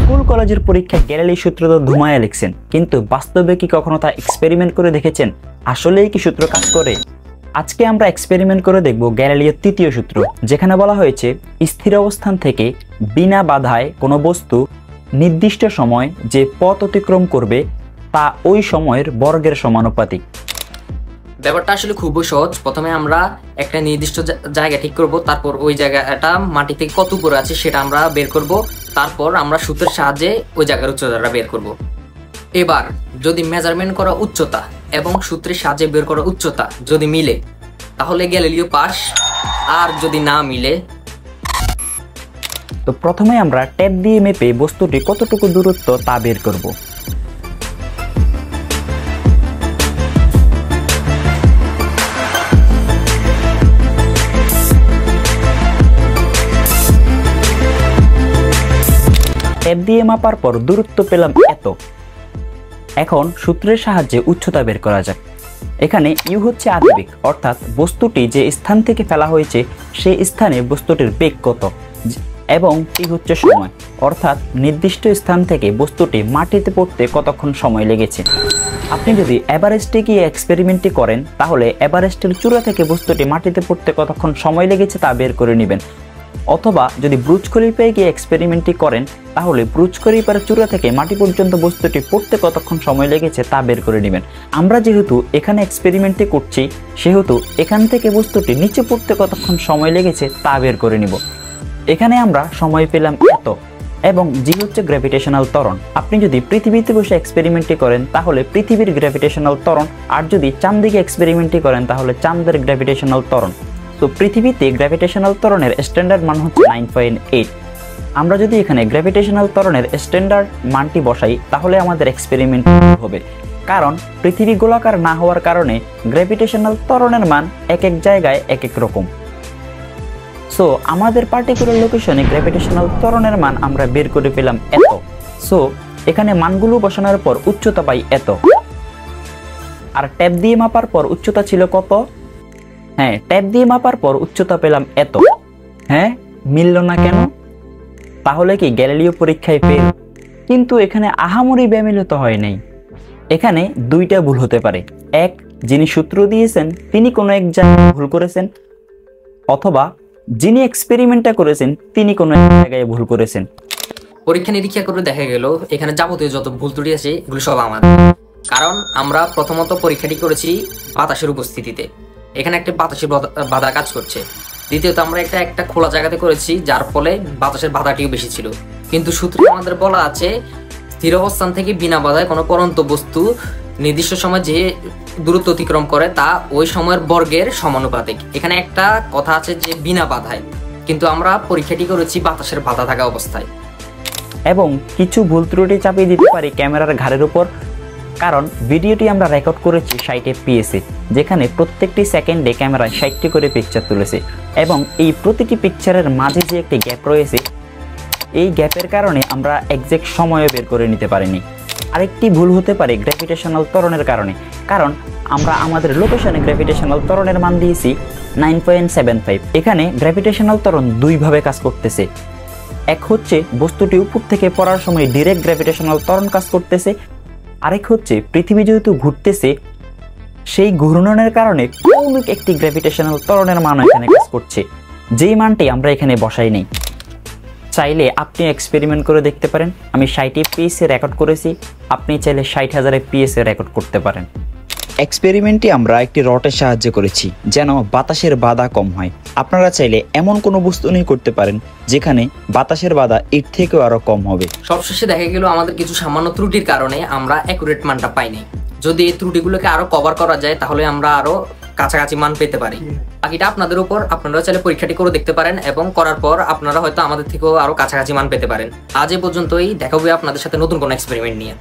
School কলেজের পরীক্ষায় Galileo সূত্র তো ধুমায়া লিখছেন, কিন্তু বাস্তবে কি কখনো তা এক্সপেরিমেন্ট করে দেখেছেন? আসলেই কি সূত্র কাজ করে? আজকে আমরা এক্সপেরিমেন্ট করে দেখব গ্যালিলিওর তৃতীয় সূত্র, যেখানে বলা হয়েছে স্থির অবস্থান থেকে বিনা বাধায় কোনো বস্তু নির্দিষ্ট সময় যে পথ অতিক্রম করবে তা ওই সময়ের বর্গের সমানুপাতিক। ব্যাপারটা আসলে খুবই সহজ। প্রথমে আমরা একটা নির্দিষ্ট জায়গা ঠিক করব, তারপর ওই জায়গাটা মাটি থেকে কত উপরে আছে সেটা আমরা বের করব, তারপর আমরা সূত্রের সাহায্যে ওই জায়গার উচ্চতাটা বের করব। এবার যদি মেজারমেন্ট করা উচ্চতা এবং সূত্রের সাহায্যে বের করা উচ্চতা যদি মিলে তাহলে গ্যালিলিও পাস, আর যদি না মিলে তো প্রথমে আমরা ট্যাপ দিয়ে মেপে বস্তুটি কতটুকু দূরত্ব তা বের করব। ট্যাপ দিয়ে মাপার পর দূরত্ব পেলাম এত। এখন সূত্রের সাহায্যে উচ্চতা বের করা যাক। এখানে ইউ হচ্ছে আদিবেগ, অর্থাৎ বস্তুটি যে স্থান থেকে ফেলা হয়েছে সেই স্থানে বস্তুটির বেগ কত, এবং টি হচ্ছে সময়, অর্থাৎ নির্দিষ্ট স্থান থেকে বস্তুটি মাটিতে পড়তে কতক্ষণ সময় লেগেছে। আপনি যদি এভারেস্টে গিয়ে এক্সপেরিমেন্টটি করেন তাহলে এভারেস্টের চূড়া থেকে বস্তুটি মাটিতে পড়তে কতক্ষণ সময় লেগেছে তা বের করে নেবেন, অথবা যদি ব্রুজ খলিফায় গিয়ে এক্সপেরিমেন্টটি করেন তাহলে ব্রুজ খলিফার চূড়া থেকে মাটি পর্যন্ত বস্তুটি পড়তে কতক্ষণ সময় লেগেছে তা বের করে নেবেন। আমরা যেহেতু এখানে এক্সপেরিমেন্টটি করছি সেহেতু এখান থেকে বস্তুটি নিচে পড়তে কতক্ষণ সময় লেগেছে তা বের করে নিব। এখানে আমরা সময় পেলাম এত, এবং জি হচ্ছে গ্র্যাভিটেশনাল ত্বরণ। আপনি যদি পৃথিবীতে বসে এক্সপেরিমেন্টটি করেন তাহলে পৃথিবীর গ্র্যাভিটেশনাল ত্বরণ, আর যদি চাঁদ দিকে এক্সপেরিমেন্টটি করেন তাহলে চাঁদের গ্র্যাভিটেশনাল ত্বরণ। তো পৃথিবীতে গ্র্যাভিটেশনাল ত্বরণের স্ট্যান্ডার্ড মান হচ্ছে 9.8। আমরা যদি এখানে গ্র্যাভিটেশনাল ত্বরণের স্ট্যান্ডার্ড মানটি বসাই তাহলে আমাদের এক্সপেরিমেন্ট হবে, কারণ পৃথিবী গোলাকার না হওয়ার কারণে গ্র্যাভিটেশনাল ত্বরণের মান এক এক জায়গায় এক এক রকম। সো আমাদের পার্টিকুলার লোকেশনে গ্র্যাভিটেশনাল ত্বরণের মান আমরা বের করে পেলাম এত। সো এখানে মানগুলো বসানোর পর উচ্চতা পাই এত, আর ট্যাপ দিয়ে মাপার পর উচ্চতা ছিল কত? হ্যাঁ, ট্যাপ দিয়ে মাপার পর উচ্চতা পেলাম এত। হ্যাঁ, মিলল না কেন? তাহলে কি গ্যালিলিও পরীক্ষায় ফেল? কিন্তু এখানে আহামরি ব্যামিলত হয় নাই। এখানে দুইটা ভুল হতে পারে। এক, যিনি সূত্র দিয়েছেন তিনি কোনো এক জায়গায় ভুল করেছেন, অথবা যিনি এক্সপেরিমেন্টটা করেছেন তিনি কোনো এক জায়গায় ভুল করেছেন। পরীক্ষা নিরীক্ষা করে দেখা গেল এখানে যাবতীয় যত ভুল ত্রুটি আছে এগুলো সব আমাদের, কারণ আমরা প্রথমত পরীক্ষাটি করেছি বাতাসের উপস্থিতিতে, এখানে একটা বাতাসের বাধা কাজ করছে। দ্বিতীয়ত আমরা একটা খোলা জায়গাতে করেছি যার ফলে বাতাসের বাধাটিও বেশি ছিল, কিন্তু সূত্রে আমাদের বলা আছে স্থির অবস্থান থেকে বিনা বাধায় কোনো পরন্ত বস্তু নির্দিষ্ট সময় যে দূরত্ব অতিক্রম করে তা ওই সময়ের বর্গের সমানুপাতিক। এখানে একটা কথা আছে যে বিনা বাধায়, কিন্তু আমরা পরীক্ষাটি করেছি বাতাসের বাধা থাকা অবস্থায়। এবং কিছু ভুল ত্রুটি চাপিয়ে দিতে পারি ক্যামেরার ঘাড়ের উপর, কারণ ভিডিওটি আমরা রেকর্ড করেছি 60 FPS, যেখানে প্রত্যেকটি সেকেন্ডে ক্যামেরায় 60টি করে পিকচার তুলেছে, এবং এই প্রতিটি পিকচারের মাঝে যে একটি গ্যাপ রয়েছে এই গ্যাপের কারণে আমরা এক্সাক্ট সময়ও বের করে নিতে পারিনি। আরেকটি ভুল হতে পারে গ্র্যাভিটেশনাল ত্বরণের কারণে, কারণ আমরা আমাদের লোকেশনে গ্র্যাভিটেশনাল ত্বরণের মান দিয়েছি 9.75। এখানে গ্র্যাভিটেশনাল ত্বরণ দুইভাবে কাজ করতেছে। এক হচ্ছে বস্তুটি উপর থেকে পড়ার সময় ডিরেক্ট গ্র্যাভিটেশনাল ত্বরণ কাজ করতেছে, আরেক হচ্ছে পৃথিবী যেহেতু ঘুরতেছে সেই ঘূর্ণনের কারণে কৌণিক একটি গ্র্যাভিটেশনাল ত্বরণের মান এখানে কাজ করছে, যেই মানটি আমরা এখানে বসাই নেই। চাইলে আপনি এক্সপেরিমেন্ট করে দেখতে পারেন। আমি 60 FPS রেকর্ড করেছি, আপনি চাইলে 60,000 FPS রেকর্ড করতে পারেন। এক্সপেরিমেন্টটি আমরা একটি রডের সাহায্যে করেছি যেন বাতাসের বাধা কম হয়। আপনারা চাইলে এমন কোনো বস্তু নিয়ে করতে পারেন যেখানে বাতাসের বাধা এর থেকেও আরো কম হবে। সবশেষে দেখা গেল আমাদের কিছু সামান্য ত্রুটির কারণে আমরা অ্যাকুরেট মানটা পাইনি। যদি এই ত্রুটিগুলোকে আরো কভার করা যায় তাহলে আমরা আরো কাছাকাছি মান পেতে পারি। বাকিটা আপনাদের উপর, আপনারা চাইলে পরীক্ষাটি করে দেখতে পারেন এবং করার পর আপনারা হয়তো আমাদের থেকেও আরো কাছাকাছি মান পেতে পারেন। আজ এ পর্যন্তই, দেখা হবে আপনাদের সাথে নতুন কোনো এক্সপেরিমেন্ট নিয়ে।